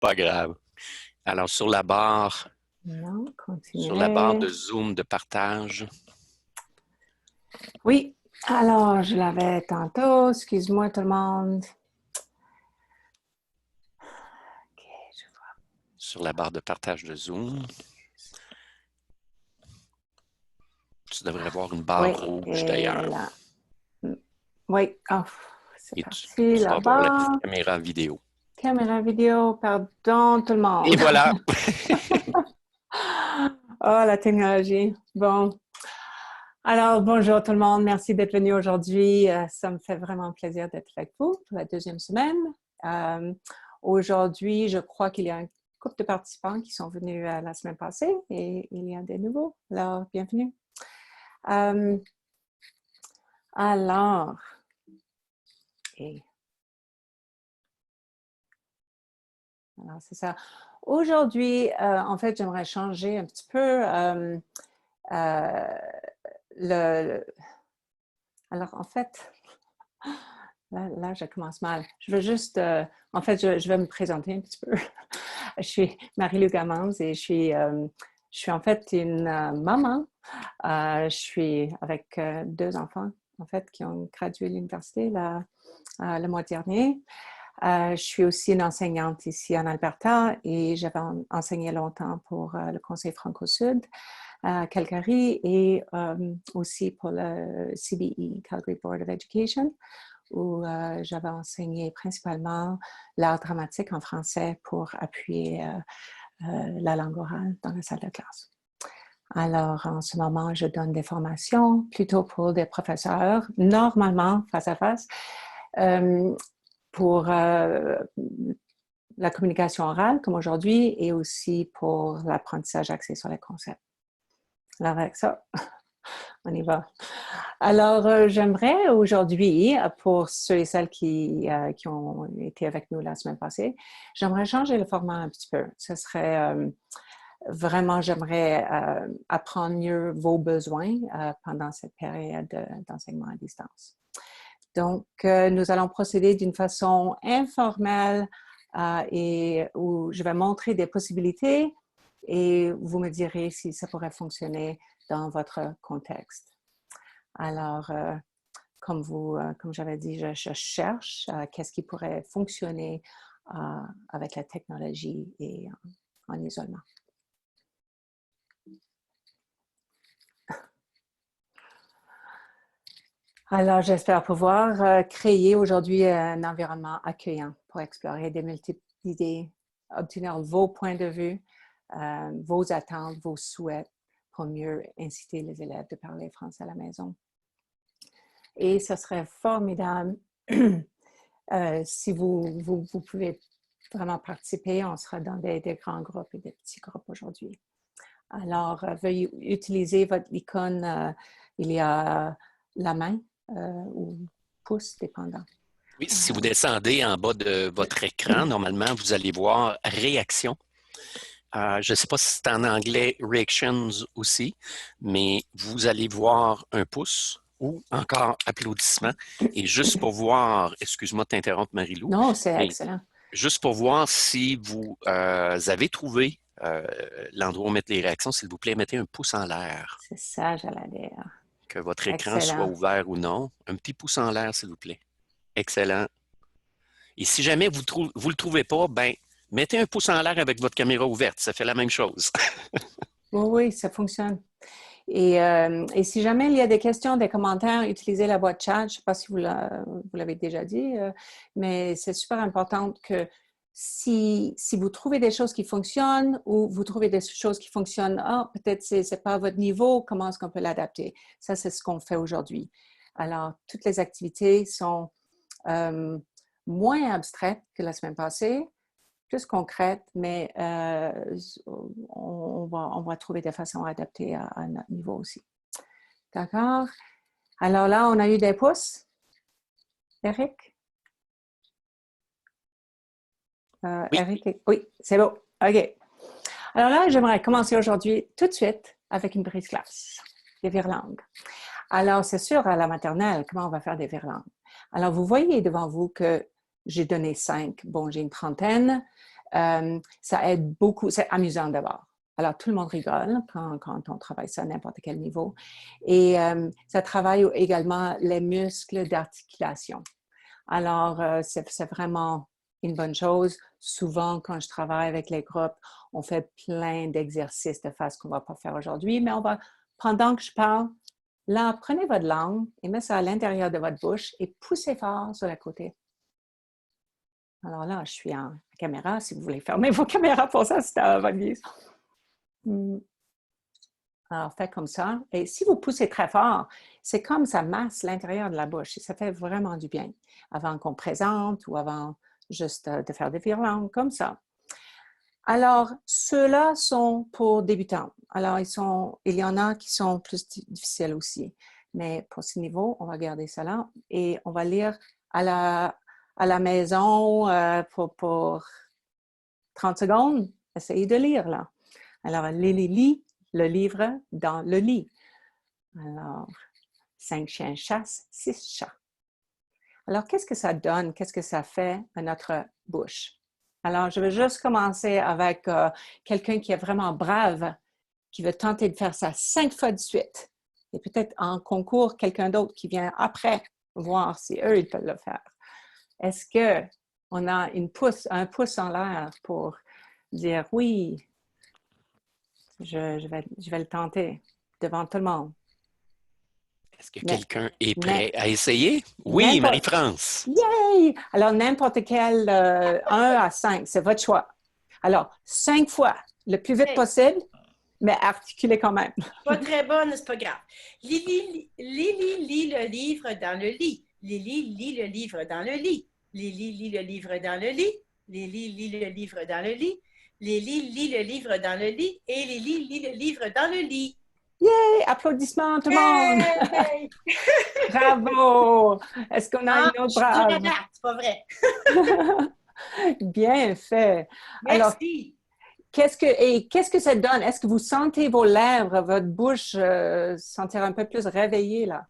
Pas grave. Alors, Non, sur la barre continuez. de Zoom de partage, Oui, alors je l'avais tantôt. Excuse-moi tout le monde. Ok, je vois. sur la barre de partage de Zoom, tu devrais voir une barre Oui, rouge et d'ailleurs. là. Oui, oh, c'est Et parti tu vas voir la petite là-bas. caméra vidéo. Caméra vidéo, pardon tout le Et monde. voilà! Oh, la technologie. Bon. Alors, bonjour tout le monde. Merci d'être venu aujourd'hui. Ça me fait vraiment plaisir d'être avec vous pour la deuxième semaine. Euh, Aujourd'hui, je crois qu'il y a un couple de participants qui sont venus la semaine passée et il y a des nouveaux. Alors, bienvenue. Euh, alors, et, alors c'est ça. Aujourd'hui, en fait, j'aimerais changer un petit peu euh, le. Alors, en fait, là, je commence mal. Je veux juste, en fait, je vais me présenter un petit peu. Je suis Marie-Lou Gamans et je suis en fait une maman. Je suis avec deux enfants, en fait, qui ont gradué de l'université le mois dernier. Je suis aussi une enseignante ici en Alberta et j'avais enseigné longtemps pour le Conseil franco-sud à Calgary et aussi pour le CBE, Calgary Board of Education, où j'avais enseigné principalement l'art dramatique en français pour appuyer la langue orale dans la salle de classe. Alors, en ce moment, je donne des formations plutôt pour des professeurs, normalement face à face, pour la communication orale, comme aujourd'hui, et aussi pour l'apprentissage axé sur les concepts. Alors, avec ça, on y va. Alors, j'aimerais aujourd'hui, pour ceux et celles qui ont été avec nous la semaine passée, j'aimerais changer le format un petit peu. Ce serait vraiment, j'aimerais apprendre mieux vos besoins pendant cette période d'enseignement à distance. Donc, nous allons procéder d'une façon informelle et où je vais montrer des possibilités et vous me direz si ça pourrait fonctionner dans votre contexte. Alors, comme j'avais dit, je cherche qu'est-ce qui pourrait fonctionner avec la technologie et en isolement. Alors, j'espère pouvoir créer aujourd'hui un environnement accueillant pour explorer des multiples idées, obtenir vos points de vue, vos attentes, vos souhaits pour mieux inciter les élèves de parler français à la maison. Et ce serait formidable si vous pouvez vraiment participer. On sera dans des grands groupes et des petits groupes aujourd'hui. Alors, veuillez utiliser votre icône. Il y a la main ou pouce, dépendant. Oui, si vous descendez en bas de votre écran, normalement, vous allez voir Réaction. Je ne sais pas si c'est en anglais Reactions aussi, mais vous allez voir un pouce ou encore applaudissement. Et juste pour voir, excuse-moi de t'interrompre, Marie-Lou, Non, c'est mais excellent. juste pour voir si vous avez trouvé l'endroit où mettre les réactions, s'il vous plaît, mettez un pouce en l'air. C'est ça, j'allais dire. Que votre écran soit Excellent. ouvert ou non. Un petit pouce en l'air, s'il vous plaît. Excellent. Et si jamais vous ne le trouvez pas, ben, mettez un pouce en l'air avec votre caméra ouverte. Ça fait la même chose. Oui, oui, ça fonctionne. Et si jamais il y a des questions, des commentaires, utilisez la boîte chat. Je ne sais pas si vous l'avez déjà dit, mais c'est super important que si vous trouvez des choses qui fonctionnent ou vous trouvez des choses qui fonctionnent, peut-être ce n'est pas à votre niveau, comment est-ce qu'on peut l'adapter? Ça, c'est ce qu'on fait aujourd'hui. Alors, toutes les activités sont moins abstraites que la semaine passée, plus concrète, mais on va trouver des façons adaptées à notre niveau aussi. D'accord? Alors là, on a eu des pouces. Eric? Oui, Eric? Oui, c'est beau. OK. Alors là, j'aimerais commencer aujourd'hui tout de suite avec une brise glace, des virelangues. Alors, c'est sûr, à la maternelle, comment on va faire des virelangues? Alors, vous voyez devant vous que j'ai donné 5. Bon, j'ai une trentaine. Ça aide beaucoup, c'est amusant d'abord. Alors, tout le monde rigole quand on travaille ça à n'importe quel niveau. Et ça travaille également les muscles d'articulation. Alors, c'est vraiment une bonne chose. Souvent, quand je travaille avec les groupes, on fait plein d'exercices de face qu'on ne va pas faire aujourd'hui, mais on va, pendant que je parle, là, prenez votre langue et mettez ça à l'intérieur de votre bouche et poussez fort sur le côté. Alors là, je suis en caméra. Si vous voulez fermer vos caméras pour ça, c'est à votre guise. Alors, faites comme ça. Et si vous poussez très fort, c'est comme ça masse l'intérieur de la bouche et ça fait vraiment du bien avant qu'on présente ou avant juste de faire des virlangues, comme ça. Alors, ceux-là sont pour débutants. Alors, il y en a qui sont plus difficiles aussi. Mais pour ce niveau, on va garder ça là et on va lire à la maison pour 30 secondes. Essayez de lire là. Alors, Lily lit le livre dans le lit. Alors, 5 chiens chassent, 6 chats. Alors, qu'est-ce que ça donne? Qu'est-ce que ça fait à notre bouche? Alors, je vais juste commencer avec quelqu'un qui est vraiment brave, qui veut tenter de faire ça 5 fois de suite. Et peut-être en concours, quelqu'un d'autre qui vient après voir si eux, ils peuvent le faire. Est-ce qu'on a un pouce en l'air pour dire oui, je vais le tenter devant tout le monde? Est-ce que quelqu'un est Mais, prêt à essayer? Oui, n'importe. Marie-France. Yay! Alors, n'importe quel 1 à 5, c'est votre choix. Alors, 5 fois, le plus vite possible, mais articulé quand même. Pas très bonne, c'est pas grave. Lily lit le livre dans le lit. Lily lit le livre dans le lit. Lily lit le livre dans le lit. Lily lit le livre dans le lit. Lily lit le livre dans le lit. Et Lily lit le livre dans le lit. Yay! Applaudissements, tout le monde! Hey! Bravo! Est-ce qu'on a une autre brave? C'est pas vrai. Bien fait. Alors, Merci. qu'est-ce que ça donne? Est-ce que vous sentez vos lèvres, votre bouche sentir un peu plus réveillée là?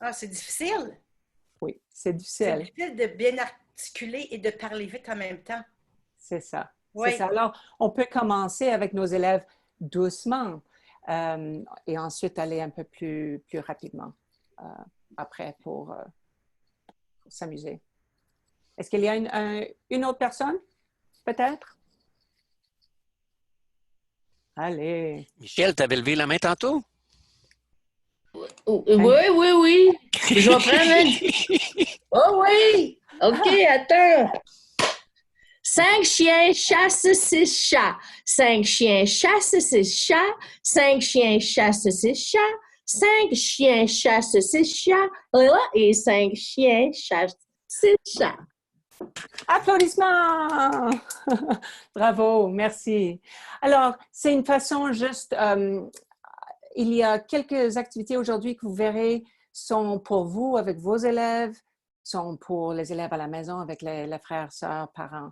Ah, c'est difficile. Oui, c'est C'est difficile. difficile de bien articuler et de parler vite en même temps. C'est ça. Oui. C'est ça. Alors, on peut commencer avec nos élèves doucement et ensuite aller un peu plus rapidement après pour s'amuser. Est-ce qu'il y a une autre personne, peut-être? Allez. Michel, tu avais levé la main tantôt? Oui. Je vais prendre Oh oui! OK, attends. 5 chiens chassent 6 chats. 5 chiens chassent 6 chats. 5 chiens chassent 6 chats. 5 chiens chassent 6 chats. Et 5 chiens chassent 6 chats. Applaudissements! Bravo, merci. Alors, c'est une façon juste, il y a quelques activités aujourd'hui que vous verrez sont pour vous avec vos élèves, sont pour les élèves à la maison avec les frères, sœurs, parents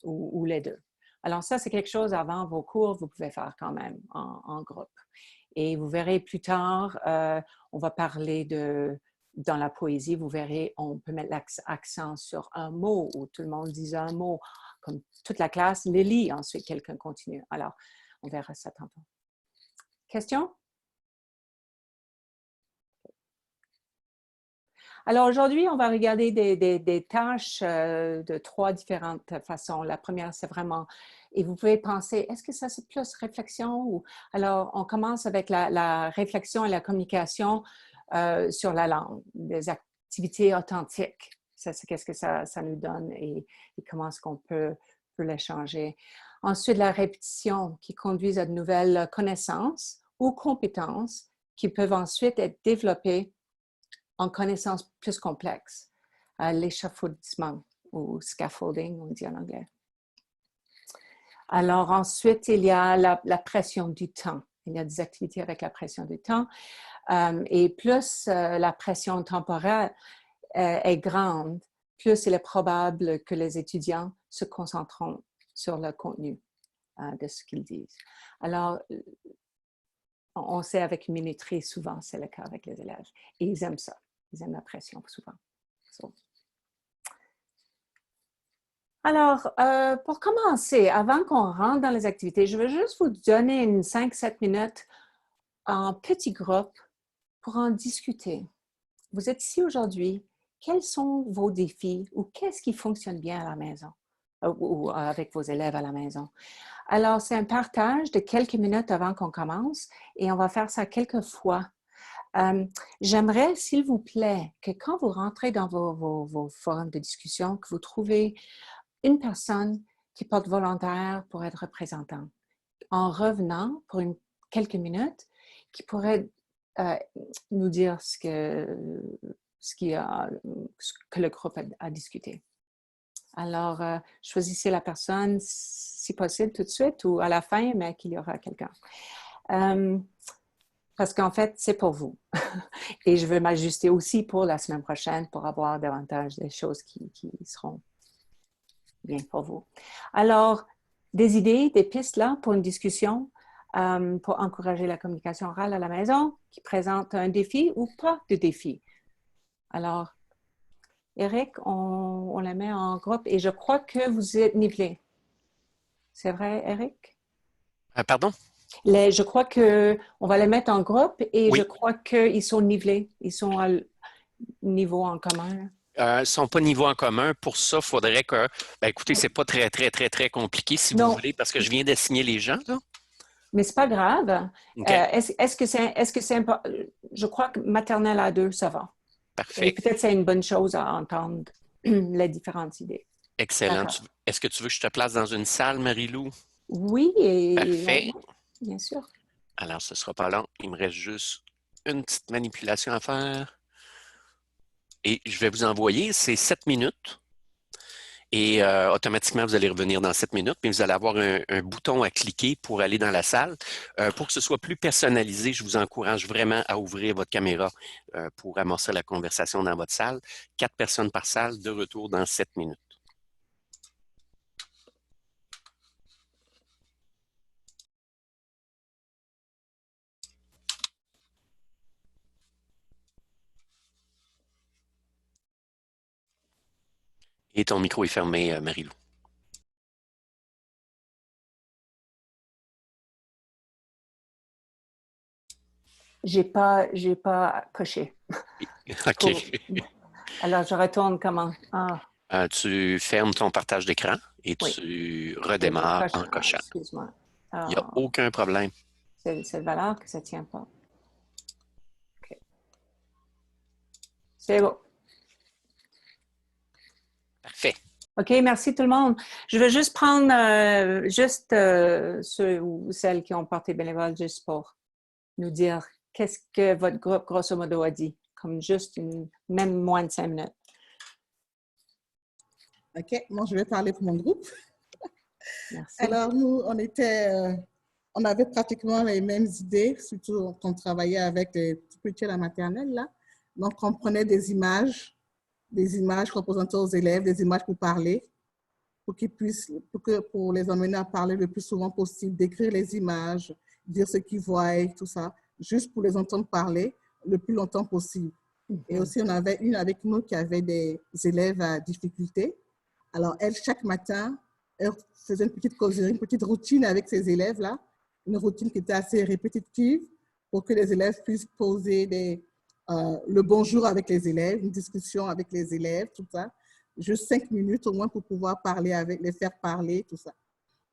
ou les deux. Alors ça, c'est quelque chose avant vos cours, vous pouvez faire quand même en groupe. Et vous verrez plus tard, on va parler dans la poésie, vous verrez, on peut mettre l'accent sur un mot où tout le monde dit un mot, comme toute la classe les lit, ensuite quelqu'un continue. Alors, on verra ça tantôt. Question? Alors aujourd'hui, on va regarder des tâches de 3 différentes façons. La première, c'est vraiment, et vous pouvez penser, est-ce que ça c'est plus réflexion? Ou, alors, on commence avec la réflexion et la communication sur la langue, des activités authentiques. Ça, c'est qu'est-ce que ça nous donne et comment est-ce qu'on peut les changer. Ensuite, la répétition qui conduit à de nouvelles connaissances ou compétences qui peuvent ensuite être développées en connaissances plus complexes, l'échafaudissement ou scaffolding, on dit en anglais. Alors ensuite, il y a la pression du temps. Il y a des activités avec la pression du temps. Et plus la pression temporelle est grande, plus il est probable que les étudiants se concentreront sur le contenu de ce qu'ils disent. Alors, on sait avec minuterie, souvent, c'est le cas avec les élèves. Et ils aiment ça. Ils aiment la pression souvent. So. Alors, pour commencer, avant qu'on rentre dans les activités, je veux juste vous donner une 5-7 minutes en petit groupe pour en discuter. Vous êtes ici aujourd'hui. Quels sont vos défis ou qu'est-ce qui fonctionne bien à la maison ou avec vos élèves à la maison? Alors, c'est un partage de quelques minutes avant qu'on commence et on va faire ça quelques fois. J'aimerais, s'il vous plaît, que quand vous rentrez dans vos forums de discussion, que vous trouvez une personne qui porte volontaire pour être représentant. En revenant pour quelques minutes, qui pourrait nous dire ce que le groupe a discuté. Alors, choisissez la personne, si possible, tout de suite ou à la fin, mais qu'il y aura quelqu'un. Parce qu'en fait, c'est pour vous. Et je veux m'ajuster aussi pour la semaine prochaine pour avoir davantage de choses qui seront bien pour vous. Alors, des idées, des pistes là pour une discussion, pour encourager la communication orale à la maison qui présente un défi ou pas de défi. Alors, Eric, on la met en groupe et je crois que vous êtes nivelé. C'est vrai, Eric? Pardon? Je crois qu'on va les mettre en groupe et Oui. je crois qu'ils sont nivelés. Ils sont à niveau en commun. Ne sont pas niveau en commun. Pour ça, il faudrait que... Ben, écoutez, c'est pas très, très, très, très compliqué si vous voulez, parce que je viens d'assigner les gens, là. Mais c'est pas grave. Okay. Est-ce que c'est important? Je crois que maternelle à 2, ça va. Parfait. Peut-être c'est une bonne chose à entendre les différentes idées. Excellent. Est-ce que tu veux que je te place dans une salle, Marie-Lou? Oui, Parfait. Bien sûr. Alors, ce ne sera pas long. Il me reste juste une petite manipulation à faire. Et je vais vous envoyer, c'est 7 minutes. Et automatiquement, vous allez revenir dans 7 minutes, puis vous allez avoir un bouton à cliquer pour aller dans la salle. Pour que ce soit plus personnalisé, je vous encourage vraiment à ouvrir votre caméra pour amorcer la conversation dans votre salle. 4 personnes par salle, de retour dans 7 minutes. Et ton micro est fermé, Marie-Lou. J'ai pas coché. OK. Alors, je retourne comment? Tu fermes ton partage d'écran et tu redémarres en cochant. Excuse-moi. Il n'y a aucun problème. C'est cette valeur que ça ne tient pas. OK. C'est bon. Parfait. OK, merci tout le monde. Je vais juste prendre ceux ou celles qui ont porté bénévole juste pour nous dire qu'est-ce que votre groupe, grosso modo, a dit, comme juste même moins de 5 minutes. OK, moi, je vais parler pour mon groupe. Merci. Alors, nous, on avait pratiquement les mêmes idées, surtout quand on travaillait avec les petits à la maternelle, là. Donc, on prenait des images représentant aux élèves, des images pour parler, pour les emmener à parler le plus souvent possible, décrire les images, dire ce qu'ils voient et tout ça, juste pour les entendre parler le plus longtemps possible. Et aussi, on avait une avec nous qui avait des élèves à difficulté. Alors, elle, chaque matin, elle faisait une petite causerie, une petite routine avec ces élèves-là, une routine qui était assez répétitive pour que les élèves puissent poser le bonjour avec les élèves, une discussion avec les élèves, tout ça. Juste 5 minutes au moins pour pouvoir parler les faire parler, tout ça.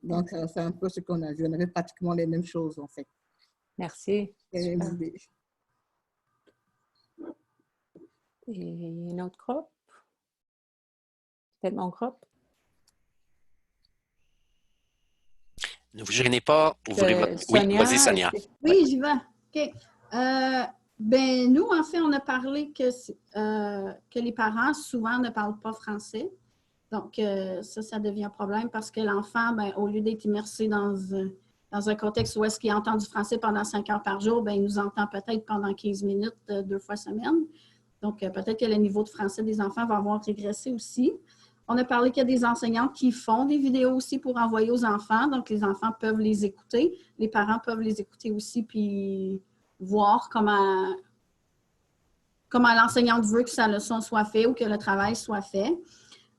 Donc, c'est un peu ce qu'on a vu. On avait pratiquement les mêmes choses, en fait. Merci. Les mêmes idées. Et une autre groupe? Peut-être mon groupe? Ne vous gênez pas. Ouvrez votre... Sonia, oui, vas-y, Sonia. Oui, j'y vais. OK. Ben, nous, en fait, on a parlé que les parents, souvent, ne parlent pas français. Donc, ça devient un problème parce que l'enfant, ben, au lieu d'être immersé dans un contexte où est-ce qu'il entend du français pendant 5 heures par jour, ben, il nous entend peut-être pendant 15 minutes, 2 fois semaine. Donc, peut-être que le niveau de français des enfants va avoir régressé aussi. On a parlé qu'il y a des enseignants qui font des vidéos aussi pour envoyer aux enfants. Donc, les enfants peuvent les écouter. Les parents peuvent les écouter aussi puis voir comment l'enseignante veut que sa leçon soit faite ou que le travail soit fait.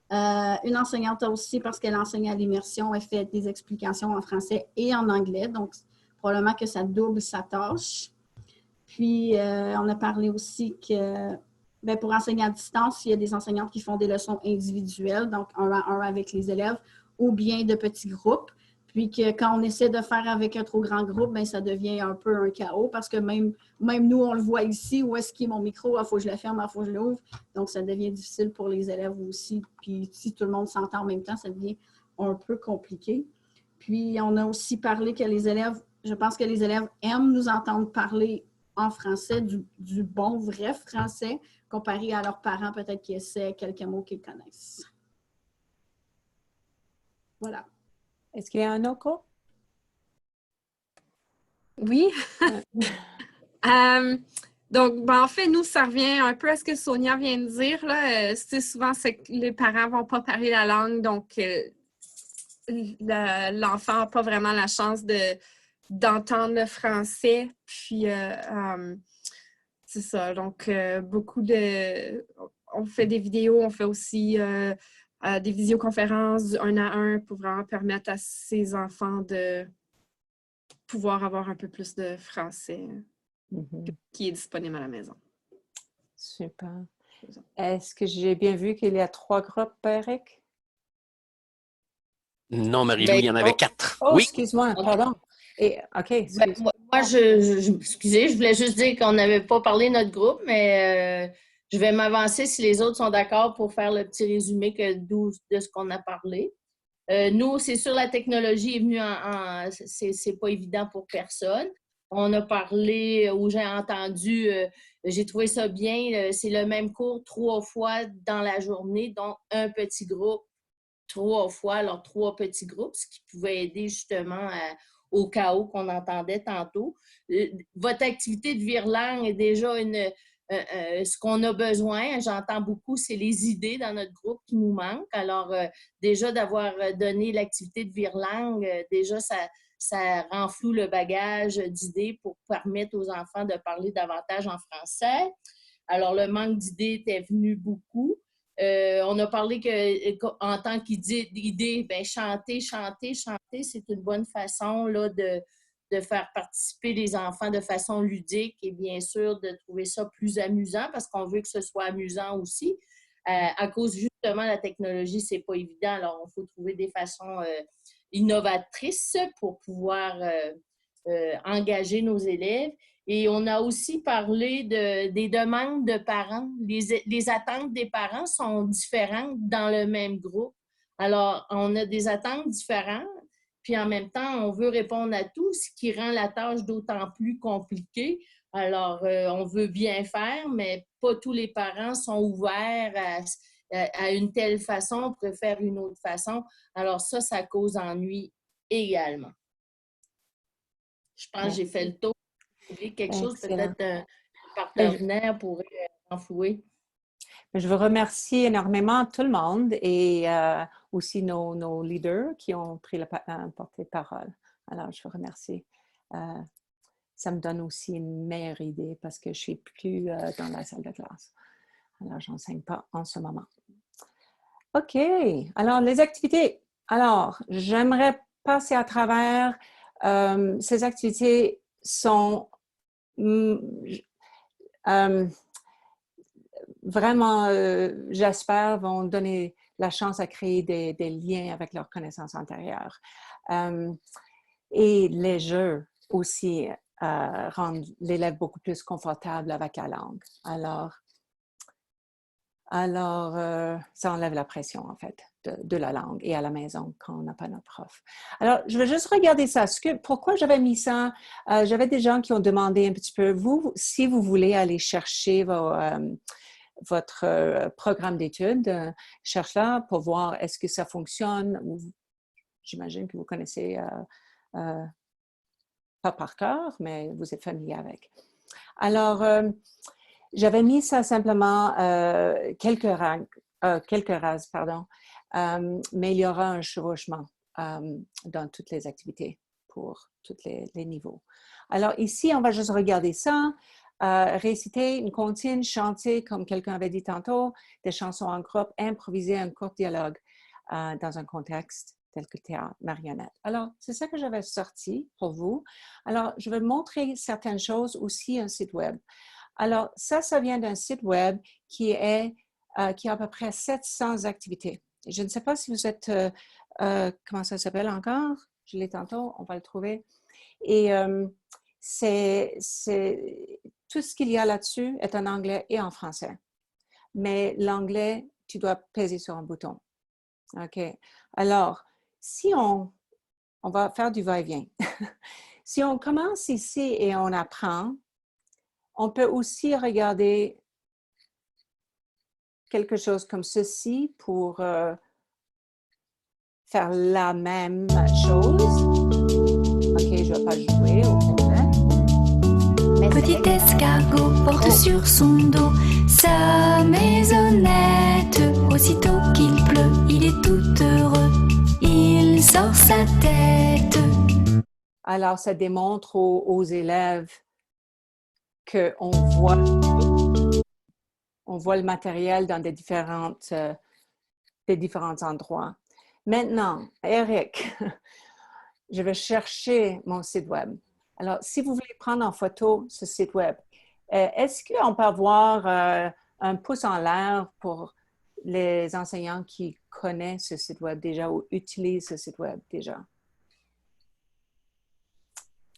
Une enseignante aussi, parce qu'elle enseigne à l'immersion, elle fait des explications en français et en anglais. Donc, probablement que ça double sa tâche. Puis, on a parlé aussi que bien, pour enseigner à distance, il y a des enseignantes qui font des leçons individuelles, donc 1 à 1 avec les élèves, ou bien de petits groupes. Puis que quand on essaie de faire avec un trop grand groupe, bien, ça devient un peu un chaos parce que même nous, on le voit ici, où est-ce qu'il est mon micro? Il faut que je le ferme, il faut que je l'ouvre. Donc, ça devient difficile pour les élèves aussi. Puis, si tout le monde s'entend en même temps, ça devient un peu compliqué. Puis, on a aussi parlé que les élèves, je pense que les élèves aiment nous entendre parler en français, du bon, vrai français, comparé à leurs parents, peut-être qui essaient quelques mots qu'ils connaissent. Voilà. Est-ce qu'il y a un autre groupe? Oui. Donc, ben, en fait, nous, ça revient un peu à ce que Sonia vient de dire. Là. Souvent, c'est que les parents ne vont pas parler la langue, donc l'enfant n'a pas vraiment la chance d'entendre le français. Puis, c'est ça. Donc, on fait des vidéos, on fait aussi des visioconférences 1 à 1 pour vraiment permettre à ces enfants de pouvoir avoir un peu plus de français qui est disponible à la maison. Super. Est-ce que j'ai bien vu qu'il y a 3 groupes, Eric? Non, Marie-Lou, il y en avait 4. Oh, Oui. excuse-moi, pardon. OK, excuse. Moi, excusez, je voulais juste dire qu'on n'avait pas parlé de notre groupe, mais je vais m'avancer si les autres sont d'accord pour faire le petit résumé de ce qu'on a parlé. Nous, c'est sûr, la technologie est venue c'est pas évident pour personne. On a parlé, ou j'ai entendu, j'ai trouvé ça bien, c'est le même cours 3 fois dans la journée, donc un petit groupe 3 fois, alors 3 petits groupes, ce qui pouvait aider justement au chaos qu'on entendait tantôt. Votre activité de virelangue est déjà ce qu'on a besoin. J'entends beaucoup, c'est les idées dans notre groupe qui nous manquent. Alors, déjà d'avoir donné l'activité de virelangue, déjà, ça renfloue le bagage d'idées pour permettre aux enfants de parler davantage en français. Alors, le manque d'idées était venu beaucoup. On a parlé qu'en tant qu'idée, ben, chanter, c'est une bonne façon là, de faire participer les enfants de façon ludique et bien sûr de trouver ça plus amusant parce qu'on veut que ce soit amusant aussi. À cause justement de la technologie, c'est pas évident. Alors, il faut trouver des façons innovatrices pour pouvoir engager nos élèves. Et on a aussi parlé des demandes de parents. Les attentes des parents sont différentes dans le même groupe. Alors, on a des attentes différentes, puis en même temps, on veut répondre à tout, ce qui rend la tâche d'autant plus compliquée. Alors, on veut bien faire, mais pas tous les parents sont ouverts à une telle façon, on préfère une autre façon. Alors ça cause ennui également. Je pense que j'ai fait le tour. Quelque chose, peut-être un partenaire pourrait enflouer. Je vous remercie énormément tout le monde et aussi nos leaders qui ont pris la porte-parole. Alors, je vous remercie. Ça me donne aussi une meilleure idée parce que je ne suis plus dans la salle de classe. Alors, je n'enseigne pas en ce moment. OK. Alors, les activités. Alors, j'aimerais passer à travers. Ces activités sont vraiment, j'espère, vont donner la chance à créer des liens avec leurs connaissances antérieures. Et les jeux aussi rendent l'élève beaucoup plus confortable avec la langue. Alors, ça enlève la pression, en fait, de la langue et à la maison quand on n'a pas notre prof. Alors, je vais juste regarder ça. Pourquoi j'avais mis ça? J'avais des gens qui ont demandé un petit peu, si vous voulez aller chercher votre programme d'études, cherche-là pour voir est-ce que ça fonctionne. J'imagine que vous connaissez pas par cœur, mais vous êtes familier avec. Alors, j'avais mis ça simplement quelques rases, mais il y aura un chevauchement dans toutes les activités pour tous les niveaux. Alors ici, on va juste regarder ça. réciter une comptine, chanter, comme quelqu'un avait dit tantôt, des chansons en groupe, improviser un court dialogue dans un contexte tel que théâtre, marionnette. Alors, c'est ça que j'avais sorti pour vous. Alors, je vais montrer certaines choses, aussi un site web. Alors, ça vient d'un site web qui a à peu près 700 activités. Je ne sais pas si vous êtes, comment ça s'appelle encore? Je l'ai tantôt, on va le trouver. Et tout ce qu'il y a là-dessus est en anglais et en français. Mais l'anglais, tu dois peser sur un bouton. OK. Alors, si on va faire du va-et-vient. Si on commence ici et on apprend, on peut aussi regarder quelque chose comme ceci pour faire la même chose. OK, je ne vais pas jouer au complet. Petit escargot porte sur son dos sa maisonnette. Aussitôt qu'il pleut, il est tout heureux. Il sort sa tête. Alors, ça démontre aux élèves qu'on voit le matériel dans des différents endroits. Maintenant, Eric, je vais chercher mon site web. Alors, si vous voulez prendre en photo ce site web, est-ce qu'on peut avoir un pouce en l'air pour les enseignants qui connaissent ce site web déjà ou utilisent ce site web déjà?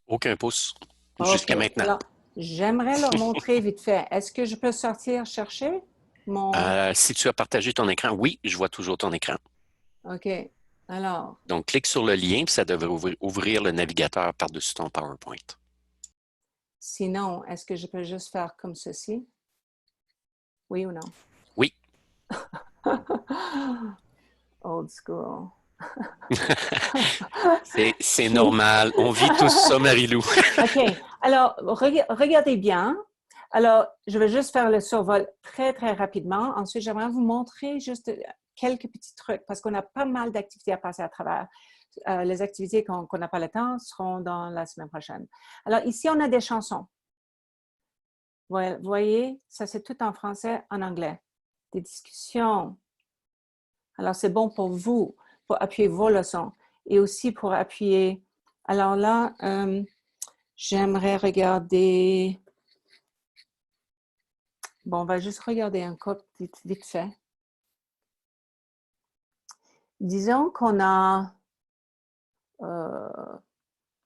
Aucun pouce Okay. jusqu'à maintenant. Alors, j'aimerais leur montrer vite fait. Est-ce que je peux sortir chercher mon... Si tu as partagé ton écran, oui, je vois toujours ton écran. OK. Alors... Donc, clique sur le lien, puis ça devrait ouvrir le navigateur par-dessus ton PowerPoint. Sinon, est-ce que je peux juste faire comme ceci? Oui ou non? Oui. Old school. C'est normal. On vit tous ça, Marie-Lou. OK. Alors, regardez bien. Alors, je vais juste faire le survol très, très rapidement. Ensuite, j'aimerais vous montrer juste quelques petits trucs parce qu'on a pas mal d'activités à passer à travers. Les activités qu'on n'a pas le temps seront dans la semaine prochaine. Alors, ici, on a des chansons. Vous voyez, ça, c'est tout en français, en anglais. Des discussions. Alors, c'est bon pour vous, pour appuyer vos leçons et aussi pour appuyer. Alors là, j'aimerais regarder. Bon, on va juste regarder un code vite fait. Disons qu'on a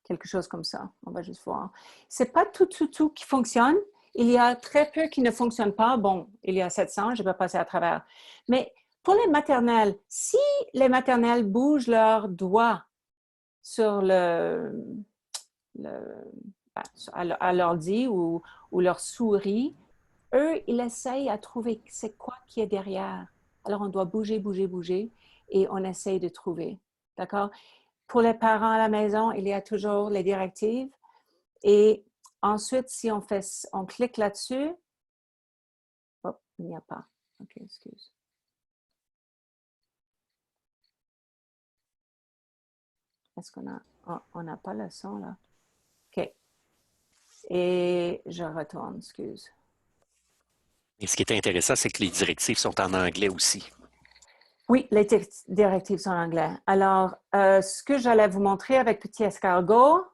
quelque chose comme ça. On va juste voir. Ce n'est pas tout qui fonctionne. Il y a très peu qui ne fonctionnent pas. Bon, il y a 700, je vais passer à travers. Mais pour les maternelles, si les maternelles bougent leurs doigts sur à l'ordi ou leur souris, eux, ils essayent à trouver c'est quoi qui est derrière. Alors, on doit bouger et on essaye de trouver. D'accord? Pour les parents à la maison, il y a toujours les directives. Et ensuite, si on clique là-dessus, hop, il n'y a pas. OK, excuse. Est-ce on n'a pas le son là? OK. Et je retourne, excuse. Et ce qui est intéressant, c'est que les directives sont en anglais aussi. Oui, les directives sont en anglais. Alors, ce que j'allais vous montrer avec Petit Escargot,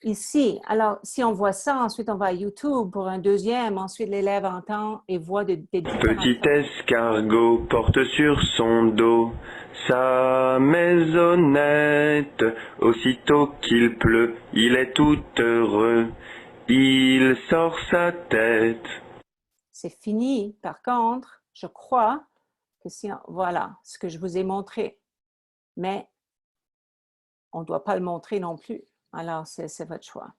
ici, alors, si on voit ça, ensuite on va à YouTube pour un deuxième, ensuite l'élève entend et voit des différents... Petit escargot porte sur son dos sa maisonnette. Aussitôt qu'il pleut, il est tout heureux. Il sort sa tête. C'est fini. Par contre, je crois que voilà ce que je vous ai montré. Mais on ne doit pas le montrer non plus. Alors, c'est votre choix.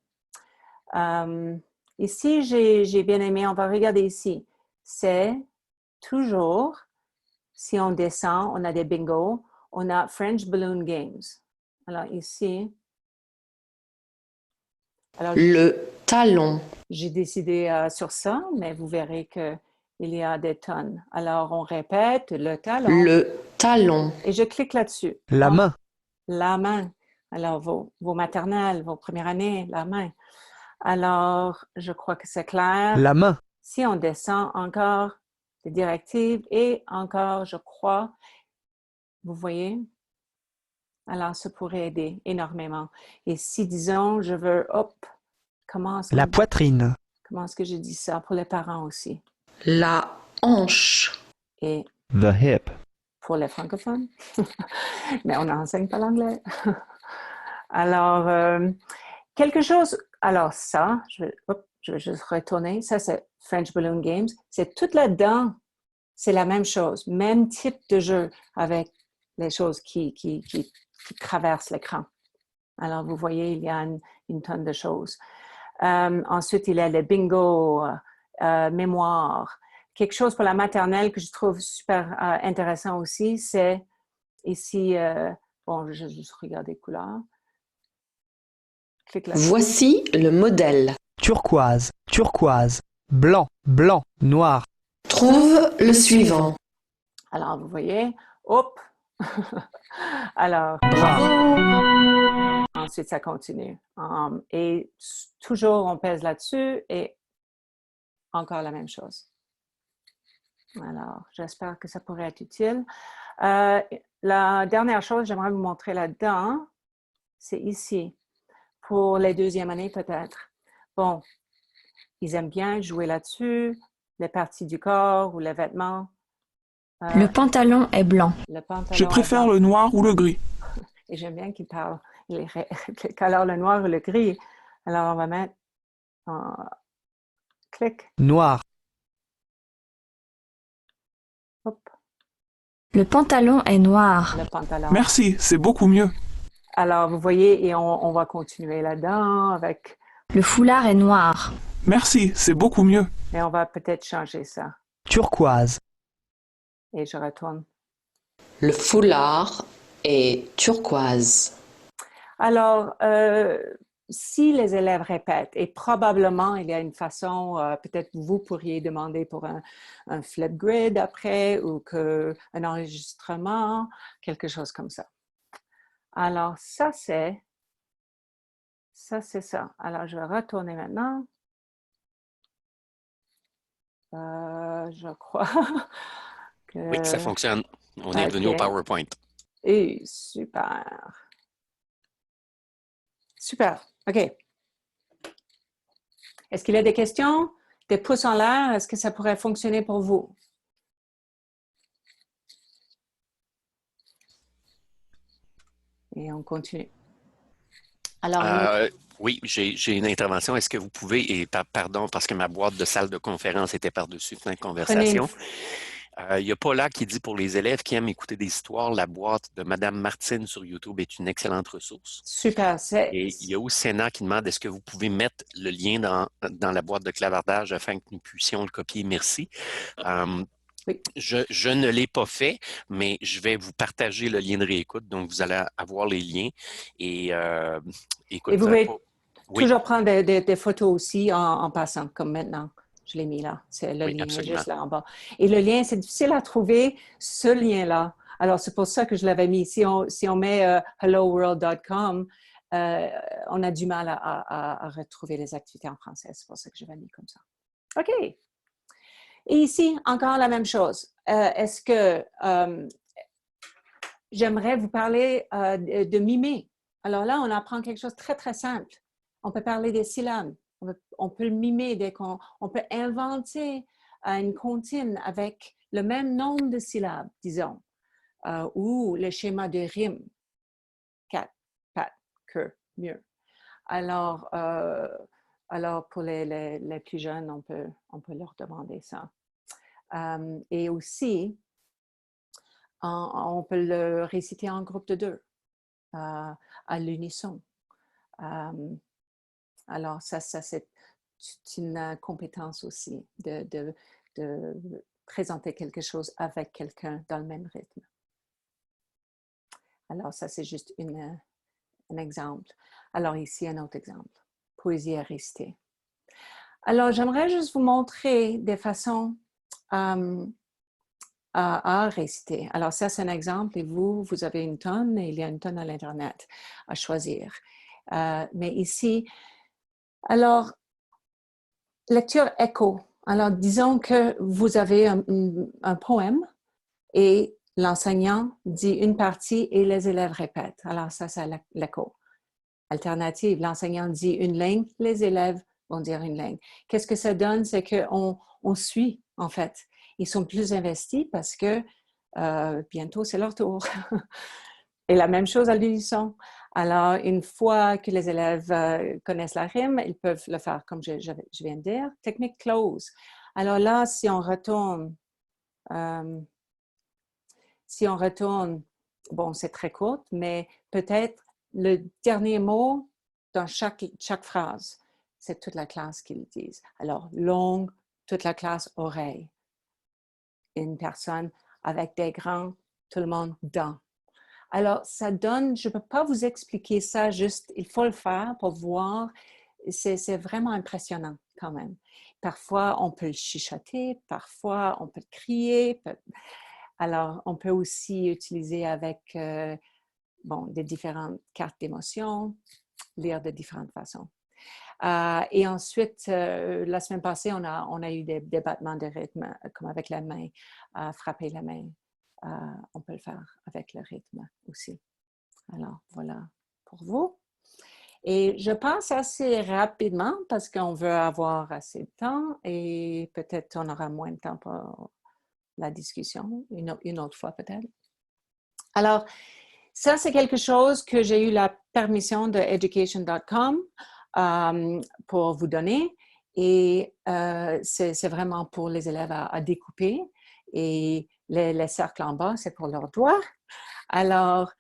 Ici, j'ai bien aimé, on va regarder ici. C'est toujours, si on descend, on a des bingos, on a French Balloon Games. Alors ici, alors, le talon. J'ai décidé sur ça, mais vous verrez qu'il y a des tonnes. Alors, on répète, le talon. Le talon. Et je clique là-dessus. La main. La main. Alors, vos maternelles, vos premières années, la main. Alors, je crois que c'est clair. La main. Si on descend encore les directives et encore, je crois, vous voyez? Alors, ça pourrait aider énormément. Et si, disons, je veux, hop, comment La poitrine. comment est-ce que je dis ça pour les parents aussi? La hanche. Et The hip. pour les francophones, mais on n'enseigne pas l'anglais. Alors, quelque chose, alors ça, je vais juste retourner, ça c'est French Balloon Games, c'est tout là-dedans, c'est la même chose, même type de jeu avec les choses qui traversent l'écran. Alors, vous voyez, il y a une tonne de choses. Ensuite, il y a le bingo, mémoire. Quelque chose pour la maternelle que je trouve super intéressant aussi, c'est ici, bon, je vais juste regarder les couleurs. Clique là-dessus. Voici le modèle. Turquoise, turquoise. Blanc, blanc, noir. Trouve le suivant. Alors, vous voyez, hop. Alors, Bravo. ensuite, ça continue. Et toujours, on pèse là-dessus et encore la même chose. Alors, j'espère que ça pourrait être utile. La dernière chose que j'aimerais vous montrer là-dedans, c'est ici, pour les deuxièmes années peut-être. Bon, ils aiment bien jouer là-dessus, les parties du corps ou les vêtements. Le pantalon est blanc. Le pantalon Je préfère le noir ou le gris. Et j'aime bien qu'il parle. Il réplique alors le noir ou le gris. Alors, on va mettre clic. Noir. Hop. Le pantalon est noir. Le pantalon. Merci, c'est beaucoup mieux. Alors, vous voyez, et on va continuer là-dedans avec... Le foulard est noir. Merci, c'est beaucoup mieux. Et on va peut-être changer ça. Turquoise. Et je retourne. Le foulard est turquoise. Alors, si les élèves répètent, et probablement il y a une façon, peut-être vous pourriez demander pour un Flipgrid après ou un enregistrement, quelque chose comme ça. Alors, ça c'est ça. Alors, je vais retourner maintenant. Je crois que... Oui, ça fonctionne. On est revenu au PowerPoint. Et super. Super. OK. Est-ce qu'il y a des questions? Des pouces en l'air? Est-ce que ça pourrait fonctionner pour vous? Et on continue. Alors, oui, j'ai une intervention. Est-ce que vous pouvez, et pardon, parce que ma boîte de salle de conférence était par-dessus fin de conversation. Il y a Paula qui dit pour les élèves qui aiment écouter des histoires, la boîte de Madame Martine sur YouTube est une excellente ressource. Super. Et il y a aussi Sénat qui demande est-ce que vous pouvez mettre le lien dans la boîte de clavardage afin que nous puissions le copier. Merci. Oui. Je ne l'ai pas fait, mais je vais vous partager le lien de réécoute. Donc, vous allez avoir les liens. Et écoute, vous pouvez oui. toujours prendre des photos aussi en passant, comme maintenant. Je l'ai mis là. C'est le lien absolument. juste là en bas. Et le lien, c'est difficile à trouver, ce lien-là. Alors, c'est pour ça que je l'avais mis. Si on met helloworld.com, on a du mal à retrouver les activités en français. C'est pour ça que je l'ai mis comme ça. OK. Et ici, encore la même chose. Est-ce que j'aimerais vous parler de mimer? Alors là, on apprend quelque chose de très, très simple. On peut parler des syllabes. On peut le mimer dès on peut inventer une comptine avec le même nombre de syllabes, disons, ou le schéma de rime. 4, pat, que, mieux. Alors pour les plus jeunes, on peut leur demander ça. Et aussi, on peut le réciter en groupe de 2, à l'unisson. Alors, ça c'est une compétence aussi de présenter quelque chose avec quelqu'un dans le même rythme. Alors, ça, c'est juste un exemple. Alors, ici, un autre exemple. Poésie à réciter. Alors, j'aimerais juste vous montrer des façons à réciter. Alors, ça, c'est un exemple. Et vous avez une tonne, et il y a une tonne à l'Internet à choisir. Mais ici, Alors, lecture écho. Alors, disons que vous avez un poème et l'enseignant dit une partie et les élèves répètent. Alors, ça, c'est l'écho. Alternative, l'enseignant dit une ligne, les élèves vont dire une ligne. Qu'est-ce que ça donne? C'est qu'on suit, en fait. Ils sont plus investis parce que bientôt, c'est leur tour. Et la même chose à l'unisson. Alors, une fois que les élèves connaissent la rime, ils peuvent le faire comme je viens de dire. Technique close. Alors là, si on retourne, bon, c'est très court, mais peut-être le dernier mot dans chaque phrase, c'est toute la classe qui le dise. Alors, longue, toute la classe, oreille. Une personne avec des grands, tout le monde dans. Alors, ça donne, je ne peux pas vous expliquer ça, juste, il faut le faire pour voir. C'est vraiment impressionnant quand même. Parfois, on peut le chuchoter, parfois, on peut le crier. Alors, on peut aussi utiliser avec des différentes cartes d'émotion, lire de différentes façons. Et ensuite, la semaine passée, on a eu des battements de rythme, comme avec la main, frapper la main. On peut le faire avec le rythme aussi. Alors, voilà pour vous. Et je passe assez rapidement parce qu'on veut avoir assez de temps et peut-être on aura moins de temps pour la discussion, une autre fois peut-être. Alors, ça, c'est quelque chose que j'ai eu la permission de education.com pour vous donner. Et c'est vraiment pour les élèves à découper. Et les cercles en bas, c'est pour leurs doigts. Alors,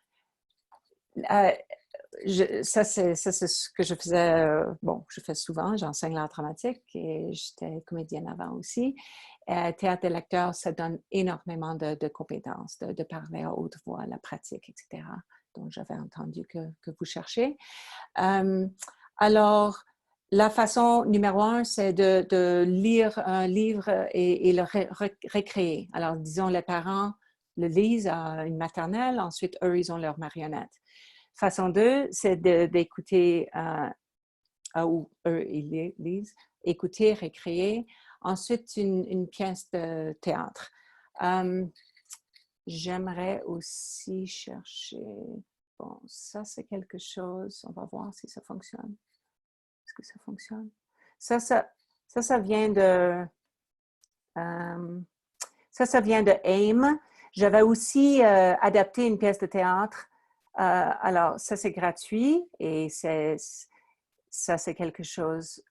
ça, c'est ce que je faisais, je fais souvent, j'enseigne l'art dramatique et j'étais comédienne avant aussi. Théâtre de lecteur, ça donne énormément de compétences, de parler à haute voix, la pratique, etc. Donc, j'avais entendu que vous cherchez. Alors, la façon numéro 1, c'est de lire un livre et le recréer. Alors, disons, les parents le lisent à une maternelle, ensuite, eux, ils ont leur marionnette. Façon 2, c'est d'écouter, ou eux, ils lisent, écouter, recréer. Ensuite, une pièce de théâtre. J'aimerais aussi chercher... Bon, ça, c'est quelque chose... On va voir si ça fonctionne. Est-ce que ça fonctionne? Ça vient de... ça vient de AIM. J'avais aussi adapté une pièce de théâtre. Alors, ça, c'est gratuit et ça, c'est quelque chose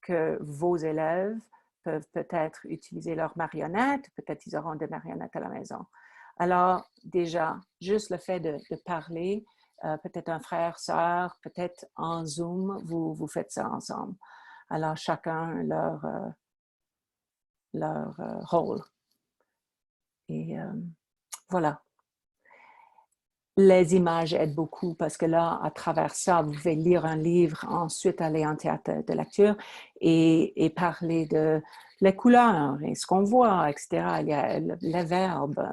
que vos élèves peuvent peut-être utiliser leurs marionnettes. Peut-être ils auront des marionnettes à la maison. Alors, déjà, juste le fait de parler, peut-être un frère, sœur, peut-être en Zoom, vous faites ça ensemble. Alors, chacun leur rôle. Et voilà. Les images aident beaucoup parce que là, à travers ça, vous pouvez lire un livre, ensuite aller en théâtre de lecture et parler de les couleurs et ce qu'on voit, etc. Il y a les verbes,